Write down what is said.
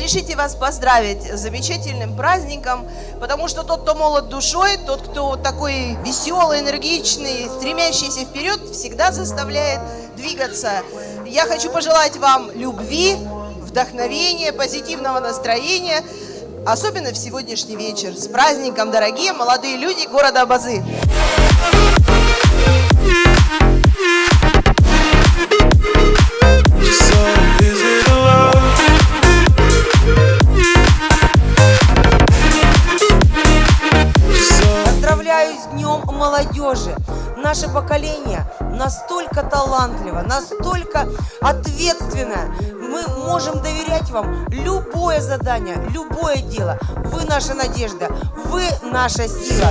разрешите вас поздравить с замечательным праздником, потому что тот, кто молод душой, тот, кто такой веселый, энергичный, стремящийся вперед, всегда заставляет двигаться. Я хочу пожелать вам любви, вдохновения, позитивного настроения, особенно в сегодняшний вечер. С праздником, дорогие молодые люди города Абазы! Поздравляю с Днем молодежи! Наше поколение настолько талантливо, настолько ответственно. Мы можем доверять вам любое задание, любое дело. Вы наша надежда, вы наша сила.